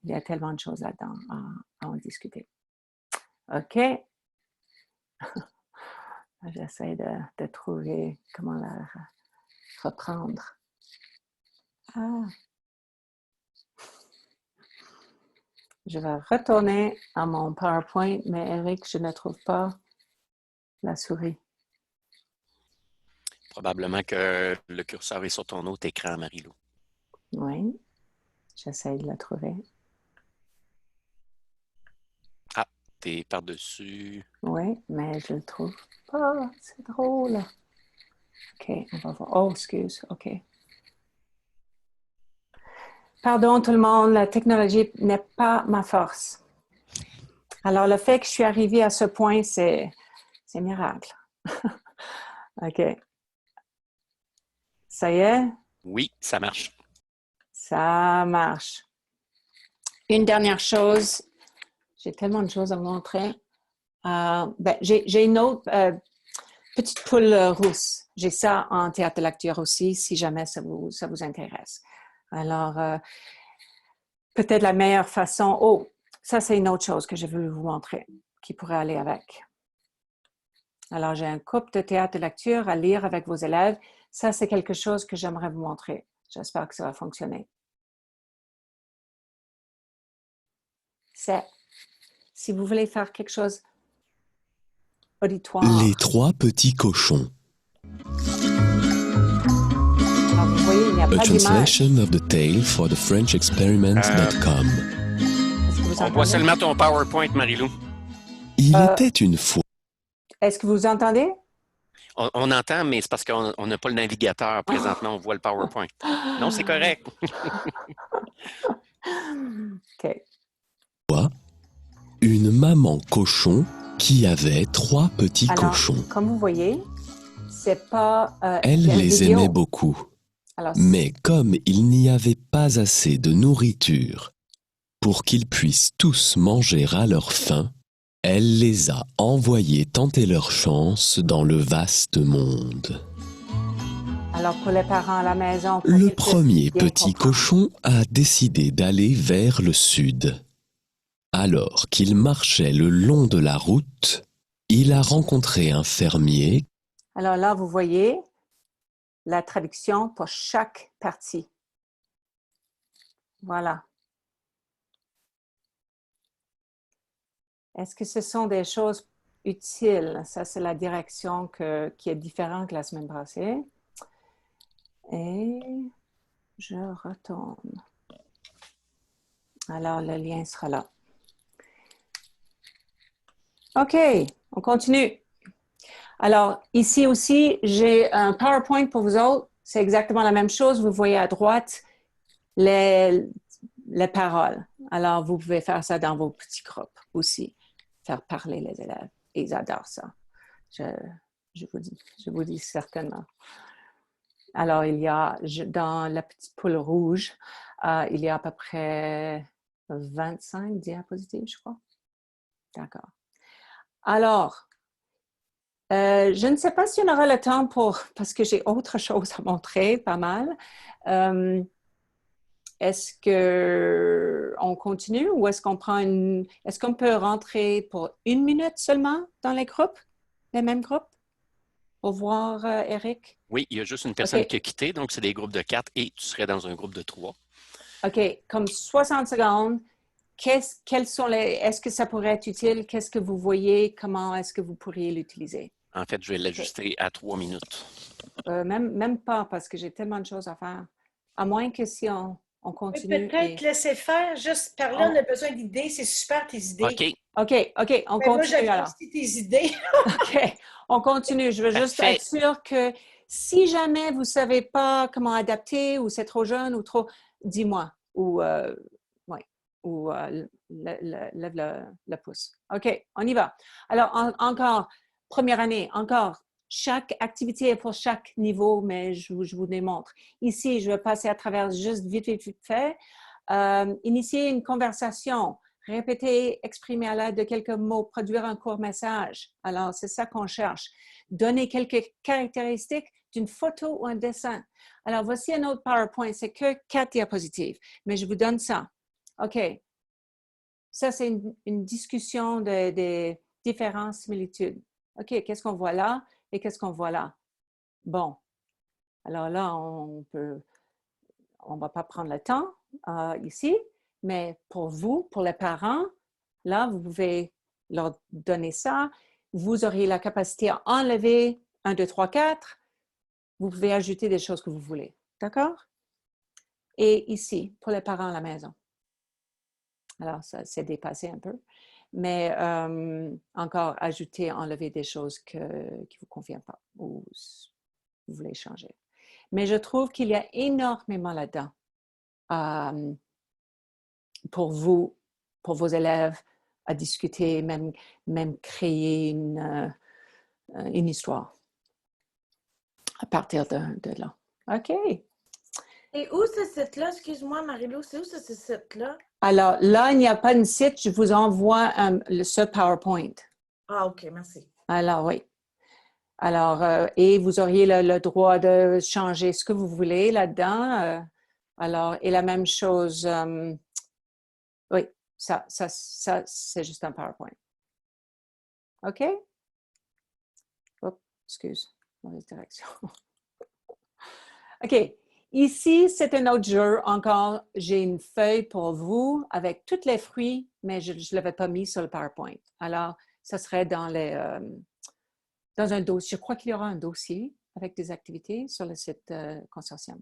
il y a tellement de choses là-dedans à en discuter. OK? J'essaie de trouver comment la reprendre. Je vais retourner à mon PowerPoint, mais Eric, je ne trouve pas la souris. Probablement que le curseur est sur ton autre écran, Marie-Lou. Oui, j'essaie de la trouver. Ah, t'es par-dessus. Oui, mais je ne le trouve pas. C'est drôle. OK, on va voir. Oh, excuse. OK. Pardon tout le monde, la technologie n'est pas ma force. Alors, le fait que je suis arrivée à ce point, c'est miracle. OK. Ça y est? Oui, ça marche. Ça marche. Une dernière chose. J'ai tellement de choses à vous montrer. J'ai une autre petite poule rousse. J'ai ça en théâtre de lecture aussi, si jamais ça vous intéresse. Alors, peut-être la meilleure façon... Oh, ça, c'est une autre chose que je veux vous montrer, qui pourrait aller avec. Alors, j'ai un couple de théâtre de lecture à lire avec vos élèves. Ça, c'est quelque chose que j'aimerais vous montrer. J'espère que ça va fonctionner. C'est, si vous voulez faire quelque chose auditoire. Les trois petits cochons. Alors, vous voyez, il n'y a A pas d'image. translation of the tale for the FrenchExperiment.com. Est-ce que vous On voit entendez? seulement ton PowerPoint, Marie-Lou. Il était une fois. Est-ce que vous entendez? On entend, mais c'est parce qu'on n'a pas le navigateur présentement. On voit le PowerPoint. Non, c'est correct. OK. Une maman cochon qui avait trois petits Alors, cochons. comme vous voyez, c'est pas... Elle il y a une les vidéo. aimait beaucoup. Alors, Mais comme il n'y avait pas assez de nourriture pour qu'ils puissent tous manger à leur faim, elle les a envoyés tenter leur chance dans le vaste monde. alors, pour les parents à la maison... pour Le qu'ils puissent premier bien petit comprendre. cochon a décidé d'aller vers le sud. Alors qu'il marchait le long de la route, il a rencontré un fermier. Alors là, vous voyez la traduction pour chaque partie. Voilà. Est-ce que ce sont des choses utiles? Ça, c'est la direction qui est différente que la semaine passée. Et je retourne. Alors, le lien sera là. OK, on continue. Alors, ici aussi, j'ai un PowerPoint pour vous autres. C'est exactement la même chose. Vous voyez à droite les paroles. Alors, vous pouvez faire ça dans vos petits groupes aussi. Faire parler les élèves. Et ils adorent ça. Je vous dis certainement. Alors, il y a, dans la petite poule rouge, il y a à peu près 25 diapositives, je crois. D'accord. Alors, je ne sais pas si on aura le temps parce que j'ai autre chose à montrer, pas mal. Est-ce qu'on continue ou est-ce qu'on peut rentrer pour 1 minute seulement dans les groupes, les mêmes groupes, pour voir Eric? Oui, il y a juste une personne OK. qui a quitté, donc c'est des groupes de 4 et tu serais dans un groupe de 3. OK, comme 60 secondes. Est-ce que ça pourrait être utile? Qu'est-ce que vous voyez? Comment est-ce que vous pourriez l'utiliser? En fait, je vais l'ajuster à 3 minutes. Même pas, parce que j'ai tellement de choses à faire. À moins que si on continue. Peut-être laisser faire, juste parler, on a besoin d'idées, c'est super tes idées. OK, on Mais continue moi, j'avais alors. aussi tes idées. OK, on continue. Je veux juste Parfait. être sûre que si jamais vous ne savez pas comment adapter ou c'est trop jeune ou trop, dis-moi. Ou lève le pouce. OK, on y va. Alors, encore, première année, encore. Chaque activité est pour chaque niveau, mais je vous démontre. Ici, je vais passer à travers juste vite fait. Initier une conversation, répéter, exprimer à l'aide de quelques mots, produire un court message. Alors, c'est ça qu'on cherche. Donner quelques caractéristiques d'une photo ou un dessin. Alors, voici un autre PowerPoint. C'est que 4 diapositives, mais je vous donne ça. OK. Ça, c'est une discussion des différentes similitudes. OK, qu'est-ce qu'on voit là et qu'est-ce qu'on voit là? Bon. Alors là, on ne va pas prendre le temps ici, mais pour vous, pour les parents, là, vous pouvez leur donner ça. Vous auriez la capacité à enlever 1, 2, 3, 4. Vous pouvez ajouter des choses que vous voulez. D'accord? Et ici, pour les parents à la maison. Alors, ça s'est dépassé un peu. Mais encore, ajouter, enlever des choses qui ne vous conviennent pas ou vous voulez changer. Mais je trouve qu'il y a énormément là-dedans pour vous, pour vos élèves, à discuter, même créer une histoire à partir de là. OK. Et où ce site-là? Excuse-moi, Marie-Lou, c'est où ce site-là? Alors, là, il n'y a pas de site. Je vous envoie ce PowerPoint. Ah, OK, merci. Alors, oui. Alors, et vous auriez le droit de changer ce que vous voulez là-dedans. Alors, et la même chose, oui, ça c'est juste un PowerPoint. OK? excuse, mauvaise direction. OK. Ici, c'est un autre jeu. Encore, j'ai une feuille pour vous avec tous les fruits, mais je ne l'avais pas mis sur le PowerPoint. Alors, ça serait dans un dossier. Je crois qu'il y aura un dossier avec des activités sur le site Consortium.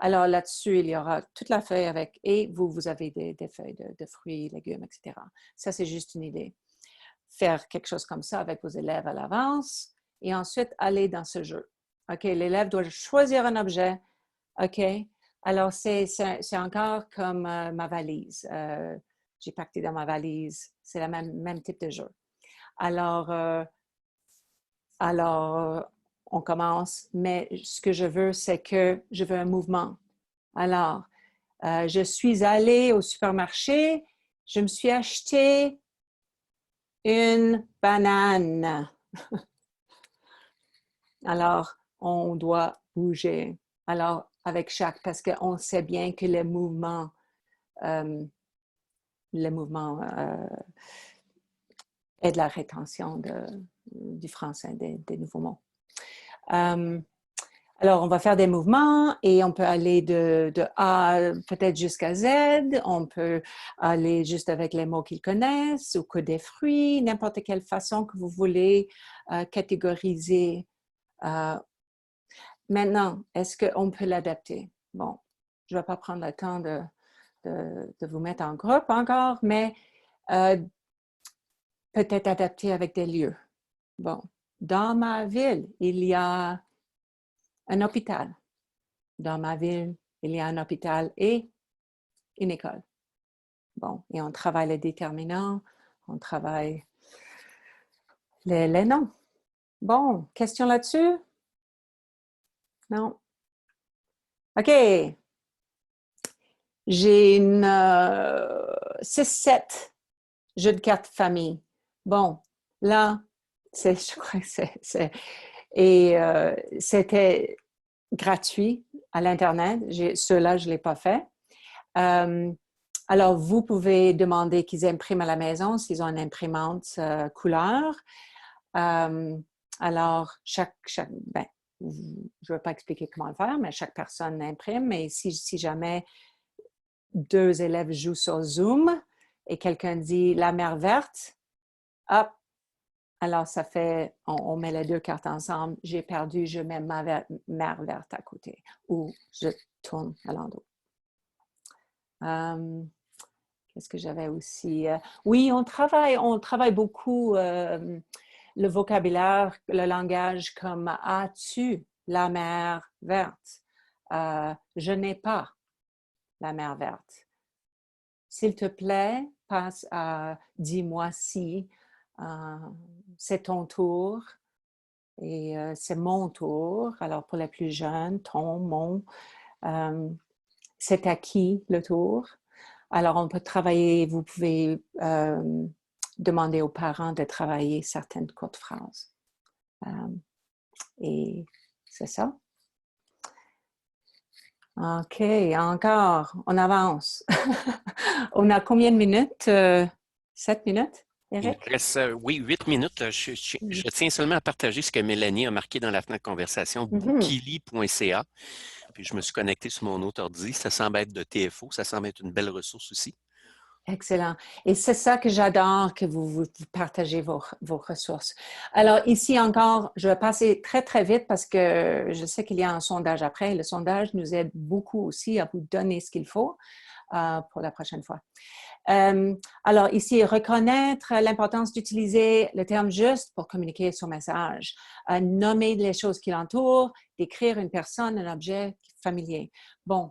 Alors, là-dessus, il y aura toute la feuille avec, et vous avez des feuilles de fruits, légumes, etc. Ça, c'est juste une idée. Faire quelque chose comme ça avec vos élèves à l'avance et ensuite aller dans ce jeu. OK, l'élève doit choisir un objet. OK, alors c'est encore comme ma valise. J'ai pacté dans ma valise. C'est le même type de jeu. Alors, on commence, mais ce que je veux, c'est que je veux un mouvement. Alors, je suis allée au supermarché, je me suis acheté une banane. Alors, on doit bouger. Alors, avec chaque, parce qu'on sait bien que le mouvement est de la rétention du français, des nouveaux mots. Alors, on va faire des mouvements et on peut aller de A peut-être jusqu'à Z. On peut aller juste avec les mots qu'ils connaissent ou que des fruits, n'importe quelle façon que vous voulez catégoriser. Maintenant, est-ce qu'on peut l'adapter? Bon, je ne vais pas prendre le temps de vous mettre en groupe encore, mais peut-être adapter avec des lieux. Bon, dans ma ville, il y a un hôpital. Dans ma ville, il y a un hôpital et une école. Bon, et on travaille les déterminants, on travaille les noms. Bon, question là-dessus? Non? OK. J'ai 6-7 jeux de cartes famille. Bon, là, je crois que c'était gratuit à l'Internet. Ceux-là, je ne l'ai pas fait. Alors, vous pouvez demander qu'ils impriment à la maison s'ils ont une imprimante couleur. Alors, je ne vais pas expliquer comment le faire, mais chaque personne imprime. Mais si jamais 2 élèves jouent sur Zoom et quelqu'un dit « la mer verte », hop, alors ça fait, on met les 2 cartes ensemble, j'ai perdu, je mets ma mer verte à côté ou je tourne à l'endroit. Qu'est-ce que j'avais aussi? Oui, on travaille beaucoup le vocabulaire, le langage comme « as-tu la mer verte? Je n'ai pas la mer verte. S'il te plaît, passe à « dis-moi si ». C'est ton tour et c'est mon tour. Alors, pour les plus jeunes, ton, mon, c'est à qui le tour? Alors, on peut travailler, vous pouvez demander aux parents de travailler certaines courtes phrases. Et c'est ça. OK, encore, on avance. On a combien de minutes? 7 minutes? Eric? Il reste, oui, 8 minutes. Je tiens seulement à partager ce que Mélanie a marqué dans la fenêtre conversation, bookily.ca. Puis je me suis connecté sur mon autre ordi. Ça semble être de TFO. Ça semble être une belle ressource aussi. Excellent. Et c'est ça que j'adore, que vous partagez vos ressources. Alors ici encore, je vais passer très, très vite parce que je sais qu'il y a un sondage après. Le sondage nous aide beaucoup aussi à vous donner ce qu'il faut pour la prochaine fois. Alors ici, reconnaître l'importance d'utiliser le terme juste pour communiquer son message, nommer les choses qui l'entourent, décrire une personne, un objet familier. Bon,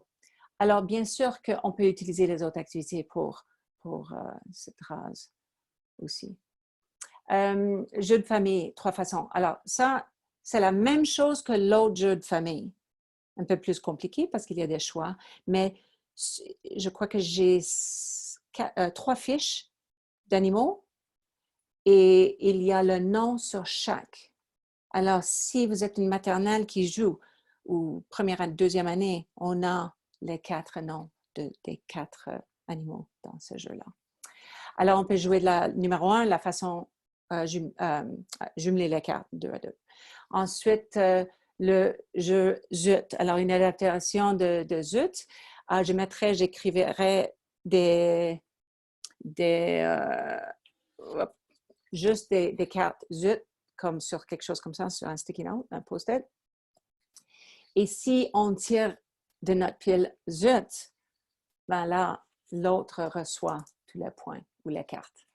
alors bien sûr qu'on peut utiliser les autres activités pour cette phrase aussi. Jeu de famille, 3 façons. Alors ça, c'est la même chose que l'autre jeu de famille. Un peu plus compliqué parce qu'il y a des choix, mais je crois que j'ai 3 fiches d'animaux et il y a le nom sur chaque. Alors, si vous êtes une maternelle qui joue, ou première et deuxième année, on a les 4 noms des 4 animaux dans ce jeu-là. Alors, on peut jouer numéro 1, la façon jumeler les cartes 2 à 2. Ensuite, le jeu Zut. Alors, une adaptation de Zut. J'écrirai juste des cartes Zut, comme sur quelque chose comme ça, sur un sticky note, un post-it. Et si on tire de notre pile Zut, ben là, l'autre reçoit tous les points ou les cartes.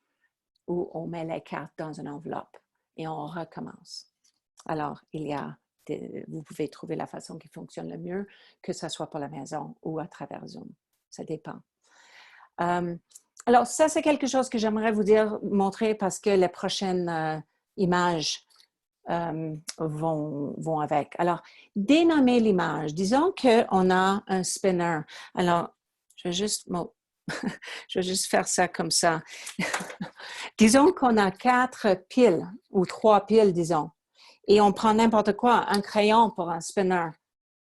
Ou on met les cartes dans une enveloppe et on recommence. Alors, vous pouvez trouver la façon qui fonctionne le mieux, que ce soit pour la maison ou à travers Zoom. Ça dépend. Alors, ça, c'est quelque chose que j'aimerais vous montrer parce que les prochaines images vont avec. Alors, dénommer l'image. Disons qu'on a un spinner. Alors, je vais juste faire ça comme ça. Disons qu'on a 4 piles ou 3 piles, disons. Et on prend n'importe quoi, un crayon pour un spinner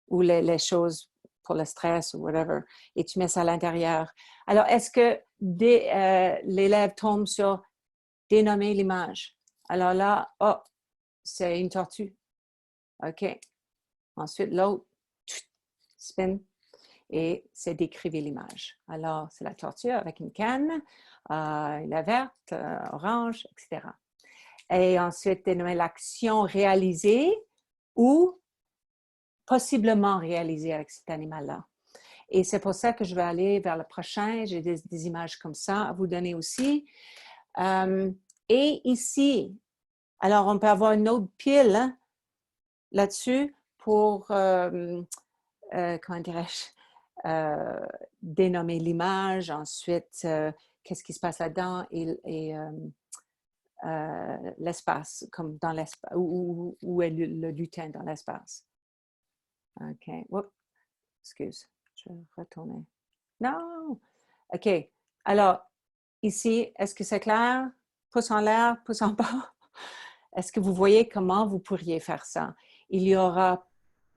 ou les choses pour le stress ou whatever, et tu mets ça à l'intérieur. Alors, est-ce que l'élève tombe sur dénommer l'image? Alors là, c'est une tortue. OK. Ensuite, l'autre, spin, et c'est décrire l'image. Alors, c'est la tortue avec une canne, la verte, orange, etc. Et ensuite, dénommer l'action réalisée ou possiblement réalisée avec cet animal-là. Et c'est pour ça que je vais aller vers le prochain. J'ai des images comme ça à vous donner aussi. Et ici, alors on peut avoir une autre pile là-dessus pour, comment dirais-je, dénommer l'image. Ensuite, qu'est-ce qui se passe là-dedans et l'espace, comme dans l'espace, où est le lutin dans l'espace. OK. Oups. Excuse. Je vais retourner. Non! OK. Alors, ici, est-ce que c'est clair? Pouce en l'air, pouce en bas. Est-ce que vous voyez comment vous pourriez faire ça? Il y aura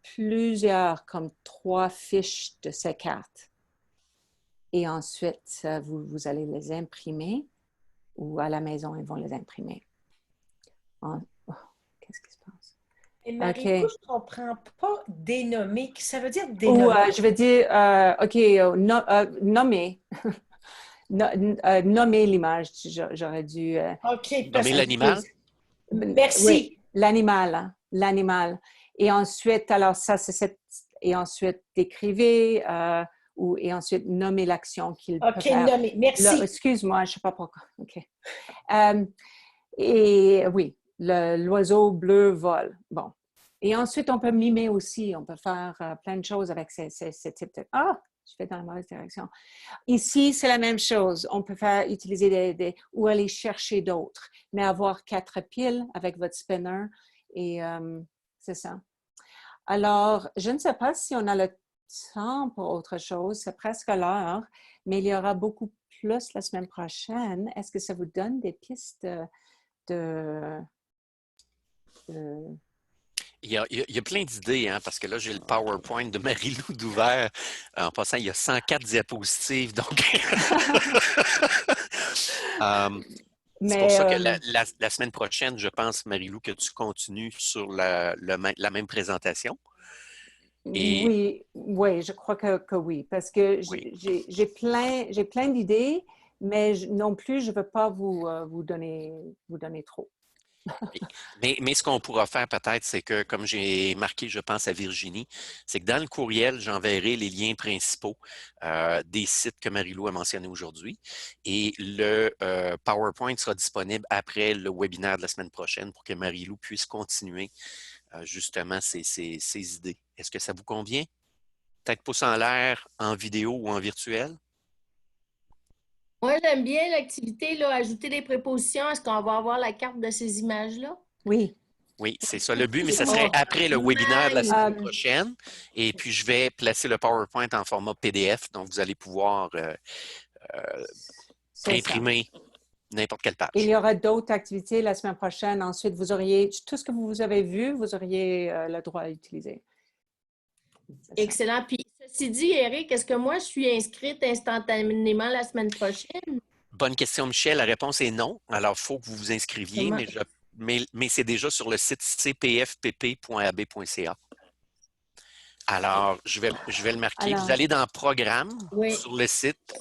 plusieurs, comme 3 fiches de ces cartes. Et ensuite, vous allez les imprimer ou à la maison, ils vont les imprimer. Qu'est-ce qui se passe? Et Marie, je ne comprends pas dénommer. Ça veut dire Ou dénommer? je vais dire, nommer. Nommer l'image. J'aurais dû... nommer l'animal? Merci. Oui, l'animal. L'animal. Et ensuite, alors ça, c'est cette... Et ensuite, décrivez... et ensuite, nommer l'action qu'il peut faire. Nommer. Merci. Excuse-moi, je ne sais pas pourquoi. OK. Et oui, l'oiseau bleu vole. Bon. Et ensuite, on peut mimer aussi. On peut faire plein de choses avec ces types de... je vais dans la mauvaise direction. Ici, c'est la même chose. On peut utiliser ou aller chercher d'autres, mais avoir 4 piles avec votre spinner. Et c'est ça. Alors, je ne sais pas si on a le temps pour autre chose. C'est presque l'heure, mais il y aura beaucoup plus la semaine prochaine. Est-ce que ça vous donne des pistes Il y a plein d'idées, hein, parce que là, j'ai le PowerPoint de Marie-Lou d'ouvert. En passant, il y a 104 diapositives, donc... c'est pour ça que la semaine prochaine, je pense, Marie-Lou, que tu continues sur la même présentation. Et... Oui, je crois que oui, parce que j'ai plein d'idées, mais non plus, je ne veux pas vous donner trop. mais ce qu'on pourra faire peut-être, c'est que, comme j'ai marqué, je pense, à Virginie, c'est que dans le courriel, j'enverrai les liens principaux des sites que Marie-Lou a mentionnés aujourd'hui. Et le PowerPoint sera disponible après le webinaire de la semaine prochaine pour que Marie-Lou puisse continuer justement ses idées. Est-ce que ça vous convient? Peut-être pouce en l'air en vidéo ou en virtuel? Moi, j'aime bien l'activité, ajouter des prépositions. Est-ce qu'on va avoir la carte de ces images-là? Oui. Oui, c'est ça le but, mais ça serait après le webinaire de la semaine prochaine. Et puis, je vais placer le PowerPoint en format PDF, donc vous allez pouvoir imprimer n'importe quelle page. Il y aura d'autres activités la semaine prochaine. Ensuite, vous auriez tout ce que vous avez vu, vous auriez le droit d'utiliser. Excellent. Puis, ceci dit, Eric, est-ce que moi, je suis inscrite instantanément la semaine prochaine? Bonne question, Michel. La réponse est non. Alors, il faut que vous vous inscriviez, Comment? mais c'est déjà sur le site cpfpp.ab.ca. Alors, je vais le marquer. Alors, vous allez dans Programme Oui, sur le site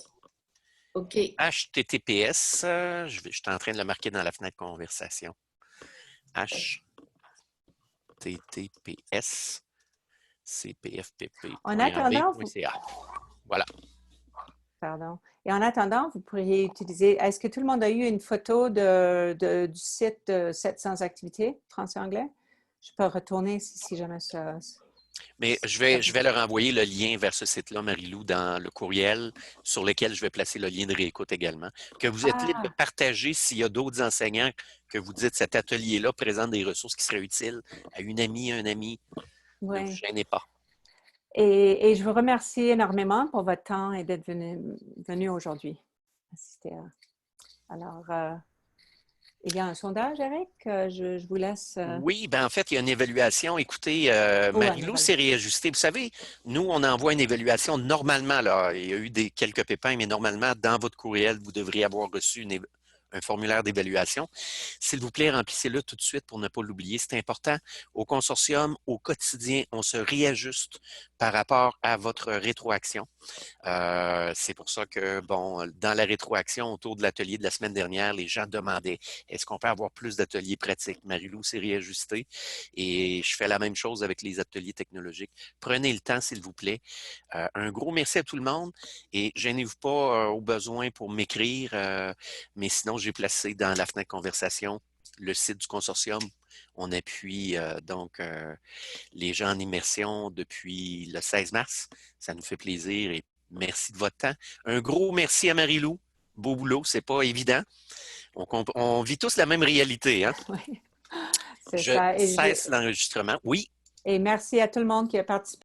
OK. HTTPS. Je suis en train de le marquer dans la fenêtre conversation. HTTPS en attendant, cpfpp.ab.ca. Voilà. pardon. Et en attendant, vous pourriez utiliser. Est-ce que tout le monde a eu une photo du site 700 activités français-anglais? Je peux retourner si jamais ça. Mais je vais leur envoyer le lien vers ce site-là, Marie-Lou, dans le courriel sur lequel je vais placer le lien de réécoute également. Que vous êtes libre de partager s'il y a d'autres enseignants que vous dites cet atelier-là présente des ressources qui seraient utiles à une amie, un ami. Ne vous gênez pas. Et je vous remercie énormément pour votre temps et d'être venu aujourd'hui assister à. Alors, il y a un sondage, Eric? Je vous laisse. Oui, ben en fait, il y a une évaluation. Écoutez, Marie-Lou s'est réajustée. Vous savez, nous, on envoie une évaluation normalement. Là, il y a eu quelques pépins, mais normalement, dans votre courriel, vous devriez avoir reçu un formulaire d'évaluation. S'il vous plaît, remplissez-le tout de suite pour ne pas l'oublier. C'est important. Au consortium, au quotidien, on se réajuste par rapport à votre rétroaction. C'est pour ça que, bon, dans la rétroaction autour de l'atelier de la semaine dernière, les gens demandaient est-ce qu'on peut avoir plus d'ateliers pratiques? Marie-Lou s'est réajustée et je fais la même chose avec les ateliers technologiques. Prenez le temps, s'il vous plaît. Un gros merci à tout le monde et gênez-vous pas au besoin pour m'écrire, mais sinon, j'ai placé dans la fenêtre conversation le site du consortium. On appuie les gens en immersion depuis le 16 mars. Ça nous fait plaisir et merci de votre temps. Un gros merci à Marie-Lou. Beau boulot, c'est pas évident. On vit tous la même réalité. Hein? Oui, c'est Je ça. cesse l'enregistrement. Oui. Et merci à tout le monde qui a participé.